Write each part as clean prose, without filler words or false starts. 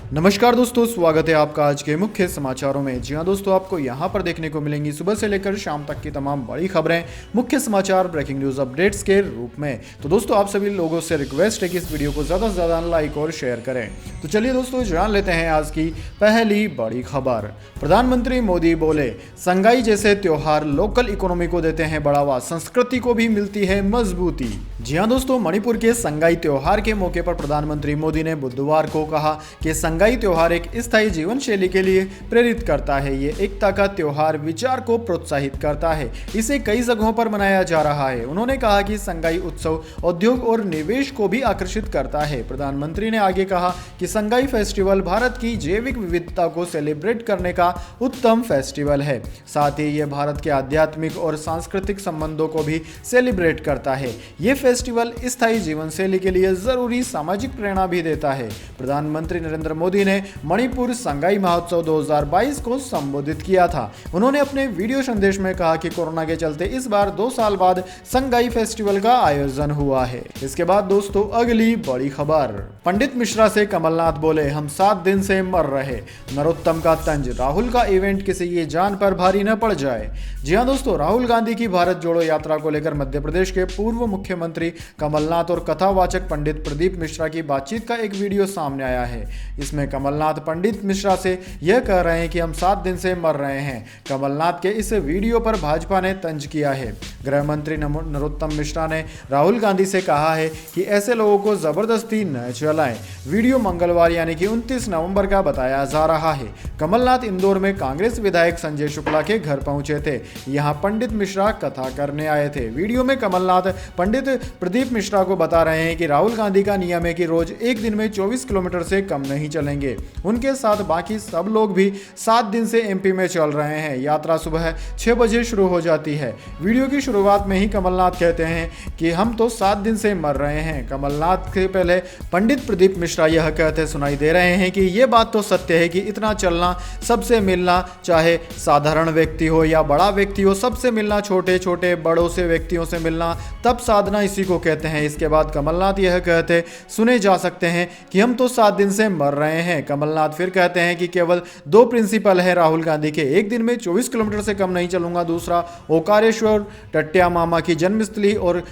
नमस्कार दोस्तों, स्वागत है आपका आज के मुख्य समाचारों में। जी हां दोस्तों, आपको यहां पर देखने को मिलेंगी सुबह से लेकर शाम तक की तमाम बड़ी खबरें, मुख्य समाचार, ब्रेकिंग न्यूज अपडेट्स के रूप में। तो दोस्तों, आप सभी लोगों से रिक्वेस्ट है कि इस वीडियो को ज़्यादा से ज़्यादा लाइक और शेयर करें। तो चलिए दोस्तों, जान लेते हैं आज की पहली बड़ी खबर। प्रधानमंत्री मोदी बोले, संगाई जैसे त्योहार लोकल इकोनॉमी को देते हैं बढ़ावा, संस्कृति को भी मिलती है मजबूती। जी हाँ दोस्तों, मणिपुर के संगाई त्योहार के मौके पर प्रधानमंत्री मोदी ने बुधवार को कहा कि संगाई त्योहार एक स्थायी जीवन शैली के लिए प्रेरित करता है। ये एकता का त्योहार विचार को प्रोत्साहित करता है। इसे कई जगहों पर मनाया जा रहा है। उन्होंने कहा कि संगाई उत्सव उद्योग और निवेश को भी आकर्षित करता है। प्रधानमंत्री ने आगे कहा कि संगाई फेस्टिवल भारत की जैविक विविधता को सेलिब्रेट करने का उत्तम फेस्टिवल है। साथ ही ये भारत के आध्यात्मिक और सांस्कृतिक संबंधों को भी सेलिब्रेट करता है। ये फेस्टिवल स्थायी जीवन शैली के लिए जरूरी सामाजिक प्रेरणा भी देता है। प्रधानमंत्री नरेंद्र मोदी ने मणिपुर संगाई महोत्सव 2022 को संबोधित किया था। उन्होंने अपने वीडियो संदेश में कहा कि कोरोना के चलते इस बार 2 साल बाद संगाई फेस्टिवल का आयोजन हुआ है। इसके बाद दोस्तों, अगली बड़ी खबर। पंडित मिश्रा से कमलनाथ बोले, हम 7 दिन से मर रहे, नरोत्तम का तंज, राहुल का इवेंट किसी की जान पर भारी न पड़ जाए। जी हां दोस्तों, राहुल गांधी की भारत जोड़ो यात्रा को लेकर मध्य प्रदेश के पूर्व मुख्यमंत्री कमलनाथ और कथावाचक पंडित प्रदीप मिश्रा की बातचीत का एक वीडियो सामने आया है। इसमें कमलनाथ पंडित मिश्रा से यह कह रहे हैं कि हम 7 दिन से मर रहे हैं। कमलनाथ के इस वीडियो पर भाजपा ने तंज किया है। गृह मंत्री नरोत्तम मिश्रा ने राहुल गांधी से कहा है कि ऐसे लोगों को जबरदस्ती न चलाएं। वीडियो मंगलवार यानी कि 29 नवंबर का बताया जा रहा है। कमलनाथ इंदौर में कांग्रेस विधायक संजय शुक्ला के घर पहुंचे थे। यहां पंडित मिश्रा कथा करने आए थे। वीडियो में कमलनाथ पंडित प्रदीप मिश्रा को बता रहे हैं कि राहुल गांधी का नियम है कि रोज एक दिन में 24 किलोमीटर से कम नहीं चलेंगे। उनके साथ बाकी सब लोग भी 7 दिन से एमपी में चल रहे हैं। यात्रा सुबह 6 बजे शुरू हो जाती है। वीडियो की शुरुआत में ही कमलनाथ कहते हैं कि हम तो 7 दिन से मर रहे हैं। कमलनाथ के पहले पंडित प्रदीप मिश्रा यह कहते सुनाई दे रहे हैं कि यह बात तो सत्य है कि इतना चलना, सबसे मिलना, चाहे साधारण व्यक्ति हो या बड़ा व्यक्ति हो, सबसे मिलना, छोटे छोटे बड़ों से व्यक्तियों से मिलना, तब साधना इसी को कहते हैं। इसके बाद कमलनाथ यह कहते सुने जा सकते हैं कि हम तो 7 दिन से मर रहे हैं। कमलनाथ फिर कहते हैं कि केवल 2 प्रिंसिपल है राहुल गांधी के, एक दिन में 24 किलोमीटर से कम नहीं चलूंगा, दूसरा ओकारेश्वर, टट्टिया मामा की जन्मस्थली और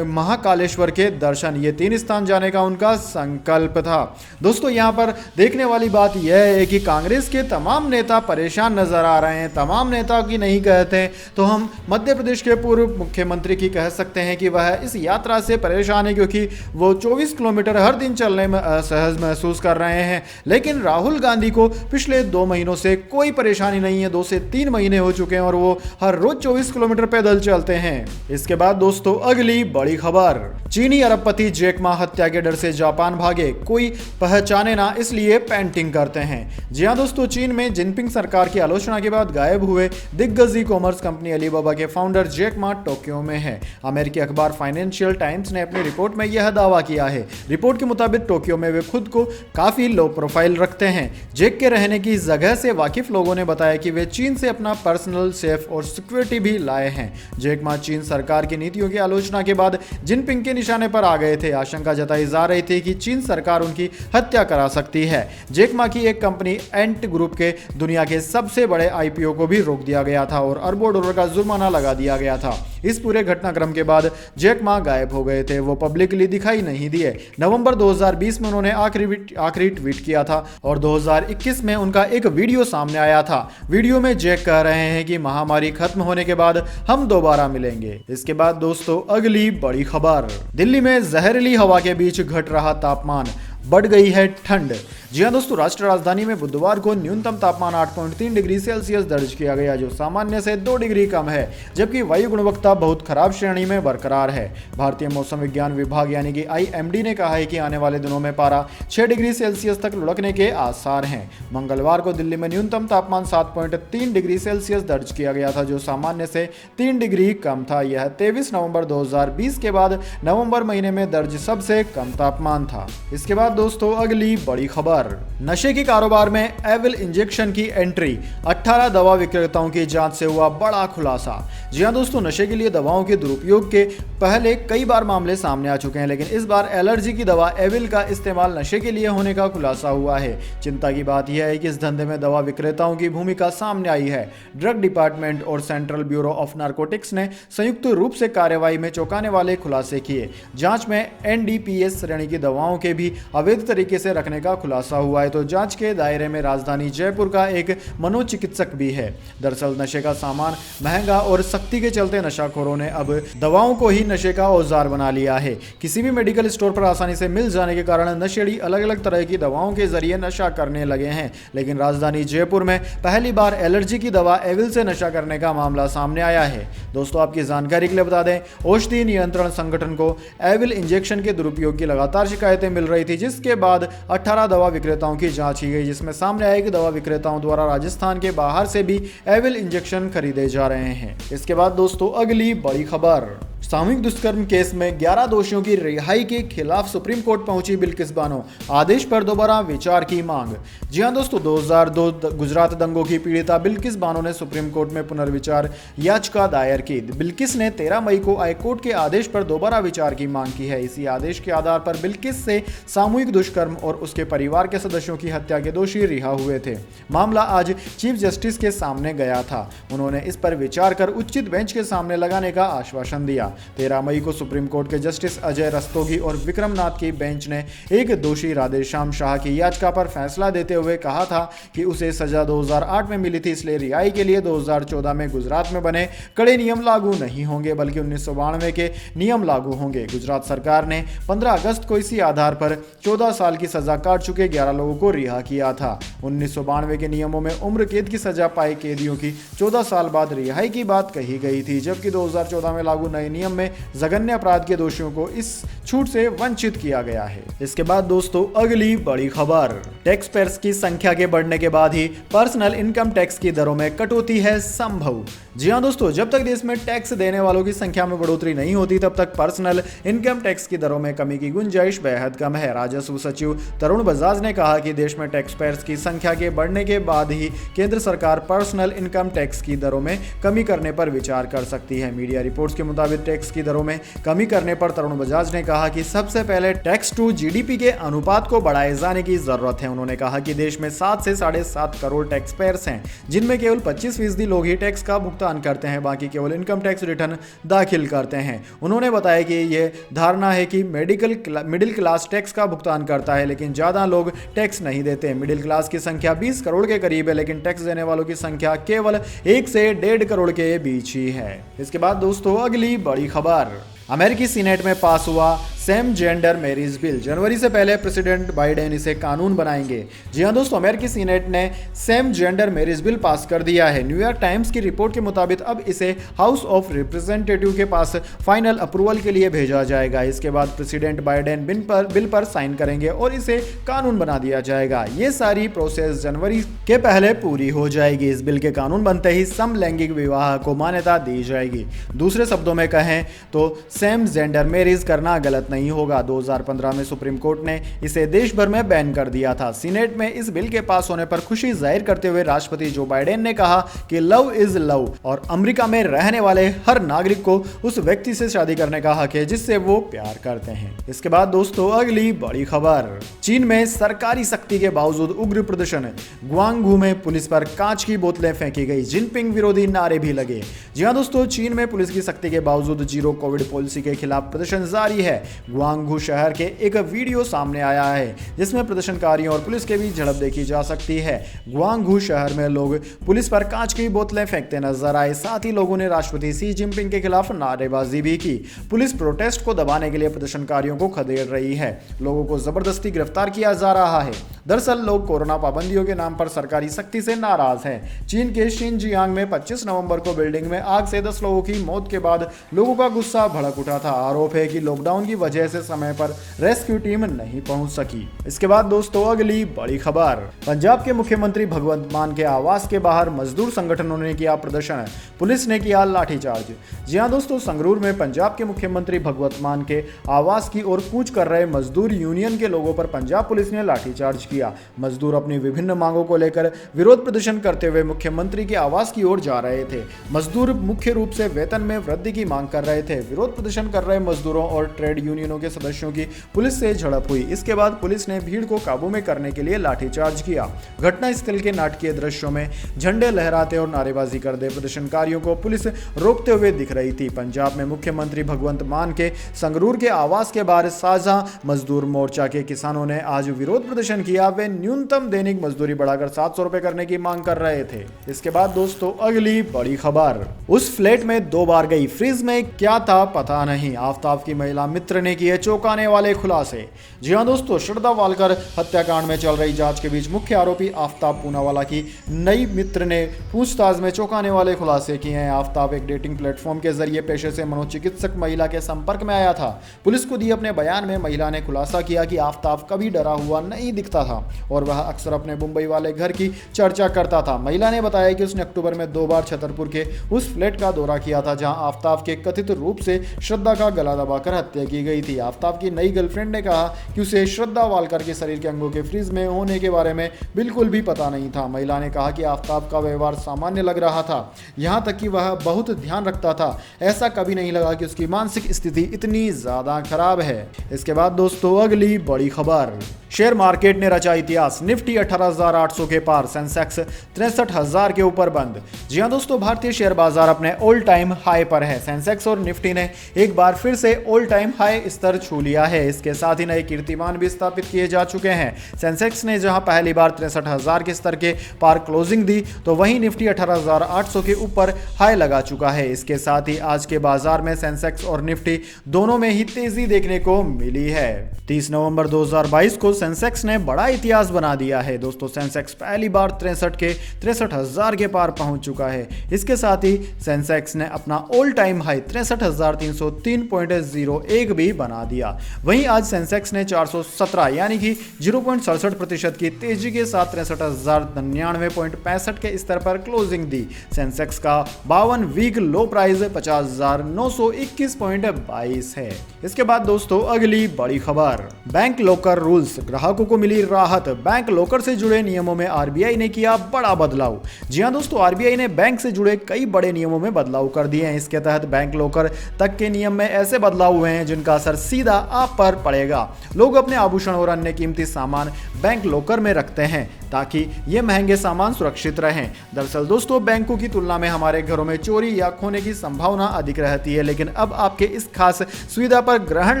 महाकालेश्वर के दर्शन, ये 3 स्थान जाने का उनका संकल्प था। दोस्तों, यहां पर देखने वाली बात यह है कि कांग्रेस के तमाम नेता परेशान नजर आ रहे हैं। तमाम नेता की नहीं कहते तो हम मध्य प्रदेश के पूर्व मुख्यमंत्री की कह सकते हैं कि वह इस यात्रा से परेशान है, क्योंकि वो 24 किलोमीटर हर दिन चलने में असहज महसूस कर रहे हैं। लेकिन राहुल गांधी को पिछले 2 महीनों से कोई परेशानी नहीं है। 2 से 3 महीने हो चुके हैं और वो हर रोज 24 किलोमीटर पैदल चलते हैं। इसके बाद दोस्तों, अगली बड़ी खबर। चीनी अरबपति जैक मा हत्या के डर से जापान भागे, कोई पहचाने ना इसलिए पेंटिंग करते हैं। जी हां दोस्तों, चीन में जिनपिंग सरकार की आलोचना के बाद गायब हुए दिग्गज ई कॉमर्स कंपनी अलीबाबा के फाउंडर जैक मा टोक्यो में है। अमेरिकी अखबार फाइनेंशियल टाइम्स ने अपनी रिपोर्ट में यह दावा किया है। रिपोर्ट के मुताबिक टोक्यो में वे खुद को काफी लो प्रोफाइल रखते हैं। जैक के रहने की जगह से वाकिफ लोगों ने बताया कि वे चीन से अपना पर्सनल सेफ और सिक्योरिटी भी लाए हैं। जैक मा चीन सरकार की नीतियों की आलोचना के बाद जिनपिंग के निशाने पर आ गए थे। आशंका जताई जा रही थी कि चीन सरकार उनकी हत्या करा सकती है। जैक मा की एक कंपनी एंट ग्रुप के दुनिया के सबसे बड़े आईपीओ को भी रोक दिया गया था और अरबों डॉलर का जुर्माना लगा दिया गया था। इस पूरे घटनाक्रम के बाद जैक मा गायब हो गए थे। वो पब्लिकली दिखाई नहीं दिए। नवंबर 2020 में उन्होंने आखिरी ट्वीट किया था और 2021 में उनका एक वीडियो सामने आया था। वीडियो में जैक कह रहे हैं कि महामारी खत्म होने के बाद हम दोबारा मिलेंगे। इसके बाद दोस्तों, अगली बड़ी खबर। दिल्ली में जहरीली हवा के बीच घट रहा तापमान, बढ़ गई है ठंड। जी हां दोस्तों, राष्ट्रीय राजधानी में बुधवार को न्यूनतम तापमान 8.3 डिग्री सेल्सियस दर्ज किया गया, जो सामान्य से 2 डिग्री कम है, जबकि वायु गुणवत्ता बहुत खराब श्रेणी में बरकरार है। भारतीय मौसम विज्ञान विभाग यानी कि IMD ने कहा है कि आने वाले दिनों में पारा 6 डिग्री सेल्सियस तक लुढ़कने के आसार हैं। मंगलवार को दिल्ली में न्यूनतम तापमान 7.3 डिग्री सेल्सियस दर्ज किया गया था, जो सामान्य से 3 डिग्री कम था। यह 23 नवंबर 2020 के बाद नवंबर महीने में दर्ज सबसे कम तापमान था। इसके बाद दोस्तों अगली बड़ी खबर, नशे के कारोबार में एविल इंजेक्शन की एंट्री, 18 दवा विक्रेताओं की जांच से हुआ बड़ा खुलासा। जी हां दोस्तों, नशे के लिए दवाओं के दुरुपयोग के पहले कई बार मामले सामने आ चुके हैं, लेकिन इस बार एलर्जी की दवा एविल का इस्तेमाल नशे के लिए होने का खुलासा हुआ है। चिंता की बात यह है कि इस धंधे में दवा विक्रेताओं की भूमिका सामने आई है। ड्रग डिपार्टमेंट और सेंट्रल ब्यूरो ऑफ नारकोटिक्स ने संयुक्त रूप से कार्रवाई में चौंकाने वाले खुलासे किए। जांच में एनडीपीएस श्रेणी की दवाओं के भी अवैध तरीके से रखने का खुलासा हुआ है। तो जांच के दायरे में राजधानी जयपुर का एक मनोचिकित्सक भी है। दरअसल नशे का सामान महंगा और सख्ती के चलते नशाखोरों ने अब दवाओं को ही नशे का औजार बना लिया है। किसी भी मेडिकल स्टोर पर आसानी से मिल जाने के कारण नशेड़ी अलग अलग तरह की दवाओं के जरिए नशा करने लगे हैं। लेकिन राजधानी जयपुर में पहली बार एलर्जी की दवा एविल से नशा करने का मामला सामने आया है। दोस्तों आपकी जानकारी के लिए बता दें, औषधि नियंत्रण संगठन को एविल इंजेक्शन के दुरुपयोग की लगातार शिकायतें मिल रही थी, जिसके बाद 18 दवा विक्रेताओं की जांच की गई, जिसमें सामने आया कि दवा विक्रेताओं द्वारा राजस्थान के बाहर से भी एविल इंजेक्शन खरीदे जा रहे हैं। इसके बाद दोस्तों अगली बड़ी खबर, सामूहिक दुष्कर्म केस में 11 दोषियों की रिहाई के खिलाफ सुप्रीम कोर्ट पहुंची बिल्किस बानो, आदेश पर दोबारा विचार की मांग। जी हां दोस्तों, 2002 गुजरात दंगों की पीड़िता बिल्किस बानो ने सुप्रीम कोर्ट में पुनर्विचार याचिका दायर की। बिल्किस ने 13 मई को हाईकोर्ट के आदेश पर दोबारा विचार की मांग की है। इसी आदेश के आधार पर बिल्किस से सामूहिक दुष्कर्म और उसके परिवार के सदस्यों की हत्या के दोषी रिहा हुए थे। मामला आज चीफ जस्टिस के सामने गया था। उन्होंने इस पर विचार कर उचित बेंच के सामने लगाने का आश्वासन दिया। 13 मई को सुप्रीम कोर्ट के जस्टिस अजय रस्तोगी और विक्रम नाथ की बेंच ने एक दोषी राधेश्याम शाह की याचिका पर फैसला देते हुए कहा था कि उसे सजा 2008 में मिली थी, इसलिए रिहाई के लिए 2014 में गुजरात में बने कड़े नियम लागू नहीं होंगे, बल्कि 1992 के नियम लागू होंगे। गुजरात सरकार ने 15 अगस्त को इसी आधार पर 14 साल की सजा काट चुके 11 लोगों को रिहा किया था। 1992 के नियमों में उम्र कैद की सजा पाए कैदियों की 14 साल बाद रिहाई की बात कही गई थी, जबकि 2014 में लागू नए नियम में जघन्य अपराध के दोषियों को इस छूट से वंचित किया गया है। इसके बाद दोस्तों अगली बड़ी खबर, टैक्स पेयर्स की संख्या के बढ़ने के बाद ही पर्सनल इनकम टैक्स की दरों में कटौती है संभव। जी हां दोस्तों, जब तक देश में टैक्स देने वालों की संख्या में बढ़ोतरी नहीं होती, तब तक पर्सनल इनकम टैक्स की दरों में कमी की गुंजाइश बेहद कम है। राजस्व सचिव तरुण बजाज ने कहा कि देश में टैक्स पेयर्स की संख्या के बढ़ने के बाद ही केंद्र सरकार पर्सनल इनकम टैक्स की दरों में कमी करने पर विचार कर सकती है। मीडिया रिपोर्ट्स के मुताबिक टैक्स की दरों में कमी करने पर तरुण बजाज ने कहा कि सबसे पहले टैक्स टू जीडीपी के अनुपात को बढ़ाए जाने की जरूरत है। उन्होंने कहा कि देश में 7 से 7.5 करोड़ टैक्स पेयर्स हैं, जिनमें केवल 25% लोग ही टैक्स का भुगतान करते हैं, बाकी केवल इनकम टैक्स रिटर्न दाखिल करते हैं। उन्होंने बताया कि यह धारणा है कि मिडिल क्लास टैक्स का भुगतान करता है, लेकिन ज्यादा लोग टैक्स नहीं देते। मिडिल क्लास की संख्या 20 करोड़ के करीब है, लेकिन टैक्स देने वालों की संख्या केवल 1 से 1.5 करोड़ के बीच ही है। इसके बाद दोस्तों अगली बड़ी खबर, अमेरिकी सीनेट में पास हुआ सेम जेंडर मैरिज बिल। जनवरी से पहले प्रेसिडेंट बाइडेन इसे कानून बनाएंगे। जी हां दोस्तों, अमेरिकी सीनेट ने same gender marriage bill pass कर दिया है। न्यूयॉर्क टाइम्स की रिपोर्ट के मुताबिक अब इसे हाउस ऑफ रिप्रेजेंटेटिव के पास फाइनल अप्रूवल के लिए भेजा जाएगा। इसके बाद प्रेसिडेंट बाइडेन बिल पर साइन करेंगे और इसे कानून बना दिया जाएगा। ये सारी प्रोसेस जनवरी के पहले पूरी हो जाएगी। इस बिल के कानून बनते ही समलैंगिक विवाह को मान्यता दी जाएगी। दूसरे शब्दों में कहें तो सेम जेंडर मैरिज करना गलत नहीं होगा। 2015 में सुप्रीम कोर्ट ने इसे देश भर में बैन कर दिया था। सीनेट में इस बिल के पास होने पर खुशी जाहिर करते हुए राष्ट्रपति जो बाइडेन ने कहा कि लव इज लव और अमेरिका में रहने वाले हर नागरिक को उस व्यक्ति से शादी करने का हक है जिससे वो प्यार करते हैं। इसके बाद दोस्तों अगली बड़ी खबर, चीन में सरकारी सख्ती के बावजूद उग्र प्रदर्शन, ग्वांगझू में पुलिस पर कांच की बोतलें फेंकी गई, जिनपिंग विरोधी नारे भी लगे। जी हां दोस्तों, चीन में पुलिस की सख्ती के बावजूद जीरो कोविड पॉलिसी के खिलाफ प्रदर्शन जारी है। ग्वांगझू शहर के एक वीडियो सामने आया है जिसमें प्रदर्शनकारियों और पुलिस के बीच झड़प देखी जा सकती है। ग्वांगझू शहर में लोग पुलिस पर कांच की बोतलें फेंकते नजर आए। साथ ही लोगों ने राष्ट्रपति शी जिनपिंग के खिलाफ नारेबाजी भी की। पुलिस प्रोटेस्ट को दबाने के लिए प्रदर्शनकारियों को खदेड़ रही है। लोगों को जबरदस्ती गिरफ्तार किया जा रहा है। दरअसल लोग कोरोना पाबंदियों के नाम पर सरकारी सख्ती से नाराज हैं। चीन के शिनजियांग में 25 नवंबर को बिल्डिंग में आग से 10 लोगों की मौत के बाद लोगों का गुस्सा भड़क उठा था। आरोप है कि लॉकडाउन की वजह से समय पर रेस्क्यू टीम नहीं पहुंच सकी। इसके बाद दोस्तों अगली बड़ी खबर, पंजाब के मुख्यमंत्री भगवंत मान के आवास के बाहर मजदूर संगठनों ने किया प्रदर्शन, पुलिस ने किया लाठीचार्ज। जी हां दोस्तों, संगरूर में पंजाब के मुख्यमंत्री भगवंत मान के आवास की ओर कूच कर रहे मजदूर यूनियन के लोगों पर पंजाब पुलिस ने लाठीचार्ज किया। मजदूर अपनी विभिन्न मांगों को लेकर विरोध प्रदर्शन करते हुए मुख्यमंत्री के आवास की ओर जा रहे थे। मजदूर मुख्य रूप से वेतन में वृद्धि की मांग कर रहे थे। विरोध प्रदर्शन कर रहे मजदूरों और ट्रेड यूनियनों के सदस्यों की पुलिस से झड़प हुई। इसके बाद पुलिस ने भीड़ को काबू में करने के लिए लाठीचार्ज किया। घटनास्थल के नाटकीय दृश्यों में झंडे लहराते और नारेबाजी करते प्रदर्शनकारियों को पुलिस रोकते हुए दिख रही थी। पंजाब में मुख्यमंत्री भगवंत मान के संगरूर के आवास के बाहर साझा मजदूर मोर्चा के किसानों ने आज विरोध प्रदर्शन किया। वे न्यूनतम दैनिक मजदूरी बढ़ाकर 700 रुपए करने की मांग कर रहे थे। इसके बाद दोस्तों अगली बड़ी खबर, उस फ्लैट में 2 बार गई, फ्रिज में क्या था पता नहीं, आफ्ताब की महिला मित्र ने किए चौंकाने वाले खुलासे। जी हां दोस्तों, श्रद्धा वालकर हत्याकांड में चल रही जांच के बीच मुख्य आरोपी आफ्ताब पूनावाला की नई मित्र ने पूछताछ में चौंकाने वाले खुलासे किए हैं। आफ्ताब एक डेटिंग प्लेटफॉर्म के जरिए पेशे से मनोचिकित्सक महिला के संपर्क में आया था। पुलिस को दिए अपने बयान में महिला ने खुलासा किया कि आफ्ताब कभी डरा हुआ नहीं दिखता था और वह अक्सर अपने मुंबई वाले घर की चर्चा करता था। महिला ने बताया कि उसने अक्टूबर में 2 बार छतरपुर के उस फ्लैट का दौरा किया था जहां आफ्ताब के कथित रूप से श्रद्धा का गला दबाकर हत्या की गई थी। आफ्ताब की नई गर्लफ्रेंड ने कहा कि उसे श्रद्धा वालकर के शरीर के अंगों के फ्रीज में होने के बारे में बिल्कुल भी पता नहीं था। महिला ने कहा कि आफ्ताब का व्यवहार सामान्य लग रहा था, यहां तक कि वह बहुत ध्यान रखता था। ऐसा कभी नहीं लगा कि उसकी मानसिक स्थिति इतनी ज्यादा खराब है। इसके बाद दोस्तों अगली बड़ी खबर, शेयर मार्केट ने रचा इतिहास, निफ्टी 18,800 के पार, सेंसेक्स 63,000 के ऊपर बंद। जी हां दोस्तों, भारतीय शेयर बाजार अपने ऑल टाइम हाई पर है। सेंसेक्स और निफ्टी ने एक बार फिर से ऑल टाइम हाई स्तर छू लिया है। इसके साथ ही नए कीर्तिमान भी स्थापित किए जा चुके हैं। सेंसेक्स ने जहां पहली बार 63,000 के स्तर के पार क्लोजिंग दी, तो वहीं निफ्टी 18,800 के ऊपर हाई लगा चुका है। इसके साथ ही आज के बाजार में सेंसेक्स और निफ्टी दोनों में ही तेजी देखने को मिली है। 30 नवंबर 2022 को सेंसेक्स ने बड़ा इतिहास बना दिया है। दोस्तों सेंसेक्स पहली बार 63,000 के पार पहुंच चुका है। इसके साथ ही सेंसेक्स ने अपना ऑल टाइम हाई 63,303.01 भी बना दिया। वहीं आज सेंसेक्स ने 417 यानी कि 0.67% की तेजी के साथ 63,099.65 के स्तर पर क्लोजिंग दी। सेंसेक्स का 52 वीक लो प्राइस 50,921.22 है। इसके बाद दोस्तों अगली बड़ी खबर, बैंक लॉकर रूल्स, ग्राहकों को मिली राहत। बैंक लॉकर से जुड़े नियमों में आरबीआई ने किया बड़ा बदलाव। जी हां दोस्तों, आरबीआई ने बैंक से जुड़े कई बड़े नियमों में बदलाव कर दिए हैं। इसके तहत बैंक लॉकर तक के नियम में ऐसे बदलाव हुए हैं जिनका असर सीधा आप पर पड़ेगा। लोग अपने आभूषण और अन्य कीमती सामान बैंक लॉकर में रखते हैं ताकि ये महंगे सामान सुरक्षित रहें। दरअसल दोस्तों, बैंकों की तुलना में हमारे घरों में चोरी या खोने की संभावना अधिक रहती है, लेकिन अब आपके इस खास सुविधा पर ग्रहण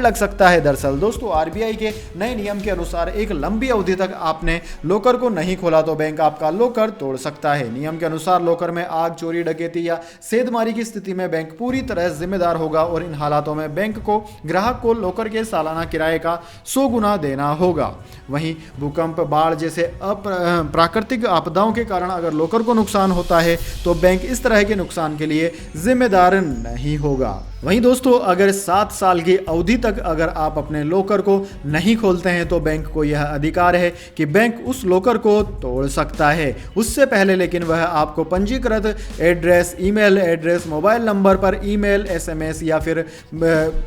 लग सकता है। दरअसल दोस्तों, आरबीआई के नए नियम के अनुसार एक लंबी अवधि तक आपने लॉकर को नहीं खोला तो बैंक आपका लॉकर तोड़ सकता है। नियम के अनुसार लॉकर में आग, चोरी, डकैती या सेधमारी की स्थिति में बैंक पूरी तरह जिम्मेदार होगा और इन हालातों में बैंक को ग्राहक को लॉकर के सालाना किराए का 100 गुना देना होगा। वहीं भूकंप, बाढ़ जैसे प्राकृतिक आपदाओं के कारण अगर लॉकर को नुकसान होता है तो बैंक इस तरह के नुकसान के लिए जिम्मेदार नहीं होगा। वहीं दोस्तों, अगर 7 साल की अवधि तक अगर आप अपने लॉकर को नहीं खोलते हैं तो बैंक को यह अधिकार है कि बैंक उस लॉकर को तोड़ सकता है। उससे पहले लेकिन वह आपको पंजीकृत address, email address, mobile number पर ईमेल, एसएमएस या फिर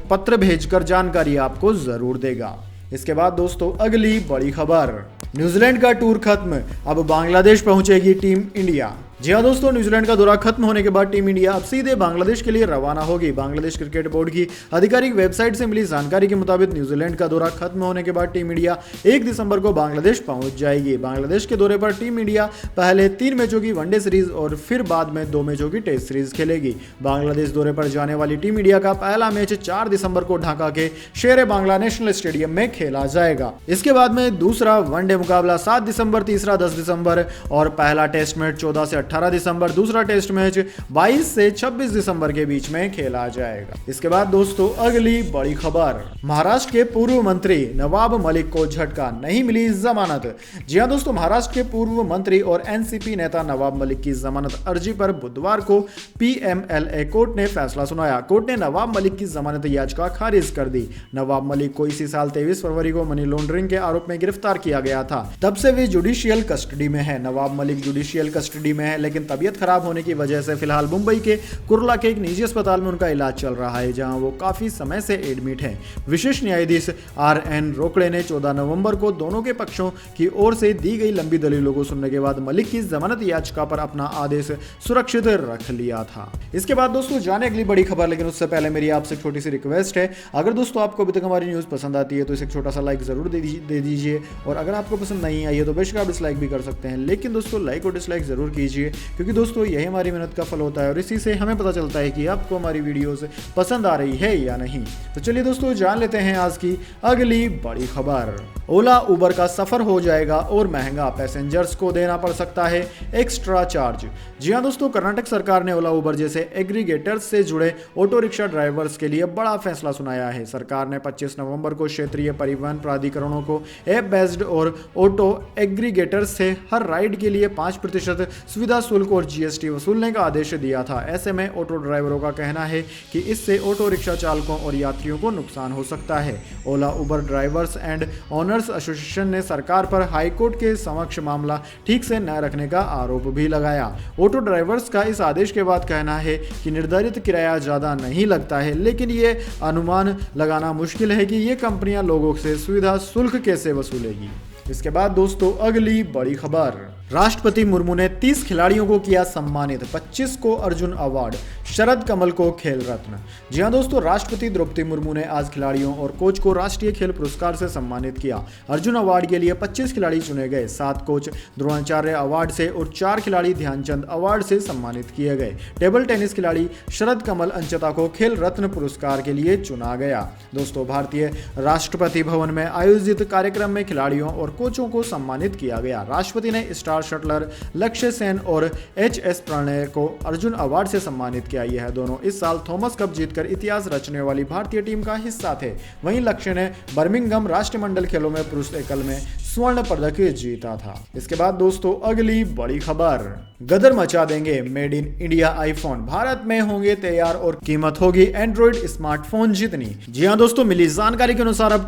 पत्र भेजकर जानकारी आपको जरूर देगा। इसके बाद दोस्तों अगली बड़ी खबर, न्यूजीलैंड का टूर खत्म, अब बांग्लादेश पहुंचेगी टीम इंडिया। जी हाँ दोस्तों, न्यूजीलैंड का दौरा खत्म होने के बाद टीम इंडिया अब सीधे बांग्लादेश के लिए रवाना होगी। बांग्लादेश क्रिकेट बोर्ड की आधिकारिक वेबसाइट से मिली जानकारी के मुताबिक न्यूजीलैंड का दौरा खत्म होने के बाद टीम इंडिया 1 दिसंबर को बांग्लादेश पहुंच जाएगी। बांग्लादेश के दौरे पर टीम इंडिया पहले 3 मैचों की वनडे सीरीज और फिर बाद में 2 मैचों की टेस्ट सीरीज खेलेगी। बांग्लादेश दौरे पर जाने वाली टीम इंडिया का पहला मैच 4 दिसंबर को ढाका के शेर बांग्ला नेशनल स्टेडियम में खेला जाएगा। इसके बाद में दूसरा वनडे मुकाबला 7 दिसंबर, तीसरा 10 दिसंबर और पहला टेस्ट मैच 14 से 18 दिसंबर दूसरा टेस्ट मैच 22 से 26 दिसंबर के बीच में खेला जाएगा। इसके बाद दोस्तों अगली बड़ी खबर, महाराष्ट्र के पूर्व मंत्री नवाब मलिक को झटका, नहीं मिली जमानत। जी हां दोस्तों, महाराष्ट्र के पूर्व मंत्री और एनसीपी नेता नवाब मलिक की जमानत अर्जी पर बुधवार को पीएमएलए कोर्ट ने फैसला सुनाया। कोर्ट ने नवाब मलिक की जमानत याचिका खारिज कर दी। नवाब मलिक को इसी साल 23 फरवरी को मनी लॉन्ड्रिंग के आरोप में गिरफ्तार किया गया था। तब से वे जुडिशियल कस्टडी में है। नवाब मलिक जुडिशियल कस्टडी में है, लेकिन तबीयत खराब होने की वजह से फिलहाल मुंबई के कुर्ला के एक निजी अस्पताल में उनका इलाज चल रहा है, जहां वो काफी समय से एडमिट है। विशेष न्यायाधीश आरएन रोकड़े ने 14 नवंबर को दोनों के पक्षों की ओर से दी गई लंबी दलीलों को सुनने के बाद मलिक की जमानत याचिका पर अपना आदेश सुरक्षित रख लिया था। इसके बाद दोस्तों जाने अगली बड़ी खबर, लेकिन उससे पहले मेरी आपसे छोटी सी रिक्वेस्ट है, अगर दोस्तों आपको अभी तक हमारी न्यूज़ पसंद आती है तो इसे एक छोटा सा लाइक जरूर दे दीजिए, और अगर आपको पसंद नहीं आई है तो बेशक आप डिसलाइक भी कर सकते हैं, लेकिन दोस्तों लाइक और डिसलाइक जरूर कीजिए, क्योंकि दोस्तों यही हमारी मेहनत का फल होता है और इसी से हमें पता चलता है कि आपको हमारी वीडियोस पसंद आ रही है या नहीं। तो चलिए दोस्तों जान लेते हैं आज की अगली बड़ी खबर। ओला उबर का सफर हो जाएगा और महंगा, पैसेंजर्स को देना पड़ सकता है एक्स्ट्रा चार्ज। जी हां दोस्तों, कर्नाटक सरकार ने ओला उबर जैसे एग्रीगेटर्स से जुड़े ऑटो रिक्शा ड्राइवर्स के लिए बड़ा फैसला सुनाया है। सरकार ने 25 नवंबर को क्षेत्रीय परिवहन प्राधिकरणों को ऐप बेस्ड और ऑटो एग्रीगेटर्स से हर राइड के लिए 5% सुविधा शुल्क और जीएसटी वसूलने का आदेश दिया था। ऐसे में ऑटो ड्राइवरों का कहना है कि इससे ऑटो रिक्शा चालकों और यात्रियों को नुकसान हो सकता है। ओला उबर ड्राइवर्स एंड ऑनर्स एसोसिएशन ने सरकार पर हाईकोर्ट के समक्ष मामला ठीक से न रखने का आरोप भी लगाया। ऑटो ड्राइवर्स का इस आदेश के बाद कहना है कि निर्धारित किराया ज्यादा नहीं लगता है, लेकिन ये अनुमान लगाना मुश्किल है कि ये कंपनियां लोगों से सुविधा शुल्क कैसे वसूलेगी। इसके बाद दोस्तों अगली बड़ी खबर, राष्ट्रपति मुर्मू ने 30 खिलाड़ियों को किया सम्मानित, 25 को अर्जुन अवार्ड, शरद कमल को खेल रत्न। जी हां दोस्तों, राष्ट्रपति द्रौपदी मुर्मू ने आज खिलाड़ियों और कोच को राष्ट्रीय खेल पुरस्कार से सम्मानित किया। अर्जुन अवार्ड के लिए 25 खिलाड़ी चुने गए, 7 कोच द्रोणाचार्य अवार्ड से और 4 खिलाड़ी ध्यानचंद अवार्ड से सम्मानित किए गए। टेबल टेनिस खिलाड़ी शरद कमल अंचता को खेल रत्न पुरस्कार के लिए चुना गया। दोस्तों भारतीय राष्ट्रपति भवन में आयोजित कार्यक्रम में खिलाड़ियों और कोचों को सम्मानित किया गया। राष्ट्रपति ने स्टार शटलर लक्ष्य सेन और एचएस प्रणय को अर्जुन अवार्ड से सम्मानित किया। यह दोनों इस साल थॉमस कप जीतकर इतिहास रचने वाली भारतीय टीम का हिस्सा थे। वहीं लक्ष्य ने बर्मिंघम राष्ट्रमंडल खेलों में पुरुष एकल में स्वर्ण पदक जीता था। इसके बाद दोस्तों अगली बड़ी खबर, गदर मचा देंगे made in India iPhone, Bharat में होंगे तैयार और कीमत होगी एंड्रॉइड स्मार्टफोन जितनी। जी हां दोस्तों, मिली जानकारी के अनुसार अब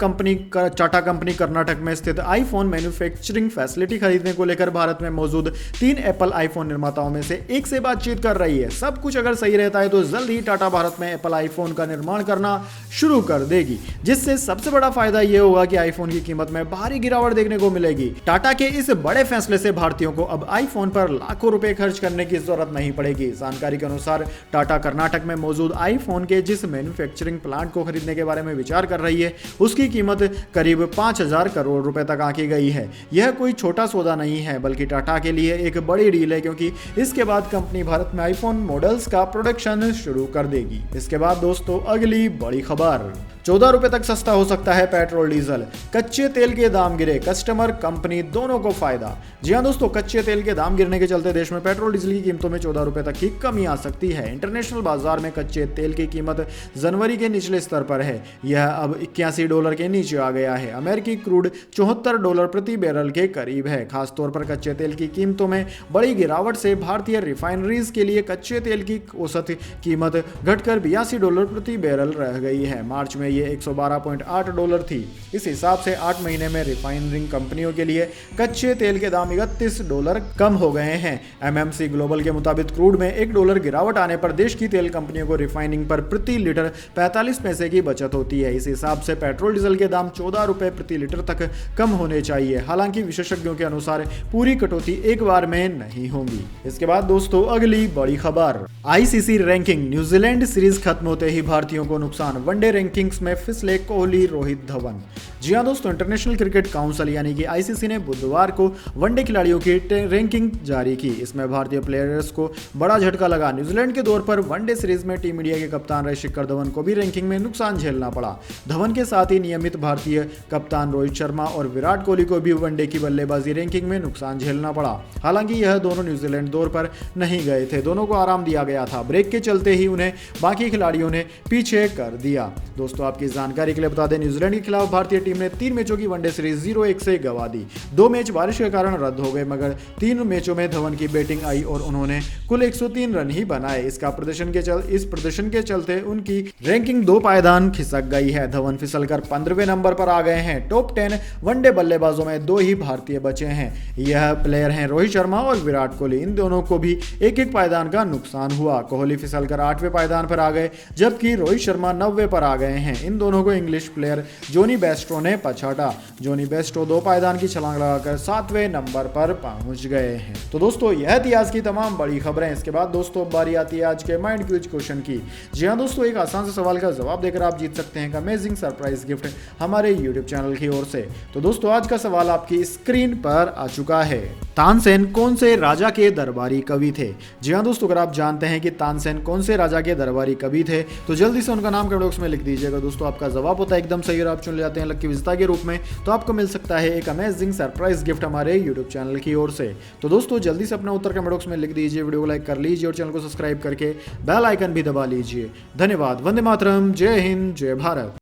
टाटा कंपनी कर्नाटक में स्थित आईफोन मैन्युफैक्चरिंग फैसिलिटी खरीदने को लेकर भारत में मौजूद 3 एप्पल आईफोन निर्माताओं में से एक से बातचीत कर रही है। सब कुछ अगर सही रहता है तो जल्द ही टाटा भारत में एप्पल आईफोन का निर्माण करना शुरू कर देगी, जिससे सबसे बड़ा फायदा यह होगा कि आईफोन की कीमत में भारी गिरावट देखने को मिलेगी। टाटा के इस बड़े फैसले से भारतीयों को अब आईफोन पर लाखों रुपए खर्च करने की जरूरत नहीं पड़ेगी। जानकारी के अनुसार टाटा कर्नाटक में मौजूद आईफोन के जिस मैन्युफैक्चरिंग प्लांट को खरीदने के बारे में विचार कर रही है, उसकी कीमत करीब 5000 करोड़ रुपए तक आंकी गई है। यह कोई छोटा सौदा नहीं है, बल्कि टाटा के लिए एक बड़ी डील है, क्योंकि इसके बाद कंपनी भारत में आईफोन मॉडल्स का प्रोडक्शन शुरू कर देगी। इसके बाद दोस्तों अगली बड़ी खबर, 14 रुपए तक सस्ता हो सकता है पेट्रोल डीजल, कच्चे तेल के दाम गिरे, कस्टमर कंपनी दोनों को फायदा। जी हां दोस्तों, कच्चे तेल के दाम गिरने के चलते देश में पेट्रोल डीजल की कीमतों में 14 रुपए तक की कमी आ सकती है। इंटरनेशनल बाजार में कच्चे तेल की कीमत जनवरी के निचले स्तर पर है। यह अब $81 के नीचे आ गया है। अमेरिकी क्रूड $74 प्रति बैरल के करीब है। खासतौर पर कच्चे तेल की कीमतों में बड़ी गिरावट से भारतीय रिफाइनरीज के लिए कच्चे तेल की औसत कीमत घटकर $82 प्रति बैरल रह गई है। मार्च में ये $112.8 थी। इस हिसाब से 8 महीने में रिफाइनरिंग कंपनियों के लिए कच्चे तेल के दाम $31 कम हो गए हैं। एमएमसी ग्लोबल के मुताबिक क्रूड में $1 गिरावट आने पर देश की तेल कंपनियों को रिफाइनिंग पर प्रति लीटर 45 पैसे की बचत होती है। इस हिसाब से पेट्रोल डीजल के दाम 14 रुपए प्रति लीटर तक कम होने चाहिए। हालांकि विशेषज्ञों के अनुसार पूरी कटौती एक बार में नहीं होगी। इसके बाद दोस्तों अगली बड़ी खबर, आईसीसी रैंकिंग, न्यूजीलैंड सीरीज खत्म होते ही भारतीयों को नुकसान, वनडे रैंकिंग्स में फिसले कोहली, रोहित, धवन। जी हाँ दोस्तों, इंटरनेशनल क्रिकेट काउंसिल यानी कि आईसीसी ने बुधवार को वनडे खिलाड़ियों की रैंकिंग जारी की। इसमें भारतीय प्लेयर्स को बड़ा झटका लगा। न्यूजीलैंड के दौर पर वनडे सीरीज में टीम इंडिया के कप्तान रहे शिखर धवन को भी रैंकिंग में नुकसान झेलना पड़ा। धवन के साथ ही नियमित भारतीय कप्तान रोहित शर्मा और विराट कोहली को भी वनडे की बल्लेबाजी रैंकिंग में नुकसान झेलना पड़ा। हालांकि यह दोनों न्यूजीलैंड दौर पर नहीं गए थे, दोनों को आराम दिया गया था। ब्रेक के चलते ही उन्हें बाकी खिलाड़ियों ने पीछे कर दिया। दोस्तों आपकी जानकारी के लिए बता दें, न्यूजीलैंड के खिलाफ भारतीय टीम ने 3 मैचों की वनडे सीरीज 0-1 से गंवा दी। 2 मैच बारिश के कारण रद्द हो गए, मगर 3 मैचों में धवन की बैटिंग आई और उन्होंने कुल 103 रन ही बनाए। इस प्रदर्शन के चलते उनकी रैंकिंग 2 पायदान खिसक गई है। धवन फिसलकर 15वें नंबर पर आ गए हैं। टॉप 10 वनडे बल्लेबाजों में 2 ही भारतीय बचे हैं। यह प्लेयर हैं रोहित शर्मा और विराट कोहली। इन दोनों को भी एक पायदान का नुकसान हुआ। कोहली फिसलकर 8वें पायदान पर आ गए, जबकि रोहित शर्मा 9वें पर आ गए हैं। इन दोनों को इंग्लिश प्लेयर जोनी बेस्टो ने पछाड़ा। जोनी बेस्टो 2 पायदान की छलांग लगाकर 7वें नंबर पर पहुंच गए हैं। तो दोस्तों यह थी आज की तमाम बड़ी खबरें। इसके बाद दोस्तों बारी आती है आज के माइंड क्विज क्वेश्चन की। जी हाँ दोस्तों, एक आसान से सवाल का जवाब देकर आप जीत सकते हैं एक अमेजिंग सरप्राइज गिफ्ट हमारे यूट्यूब चैनल की ओर से। तो दोस्तों आज का सवाल आपकी स्क्रीन पर आ चुका है। तानसेन कौन से राजा के दरबारी कवि थे? जी हाँ दोस्तों, अगर आप जानते हैं कि तानसेन कौन से राजा के दरबारी कवि थे तो जल्दी से उनका नाम कमेंट बॉक्स में लिख दीजिएगा। दोस्तों आपका जवाब होता है एकदम सही और आप चुन जाते हैं लकी विजेता के रूप में, तो आपको मिल सकता है एक अमेजिंग सरप्राइज गिफ्ट हमारे यूट्यूब चैनल की ओर से। तो दोस्तों जल्दी से अपना उत्तर कमेंट बॉक्स में लिख दीजिए, वीडियो को लाइक कर लीजिए और चैनल को सब्सक्राइब करके बेल आइकन भी दबा लीजिए। धन्यवाद। वंदे मातरम। जय हिंद, जय भारत।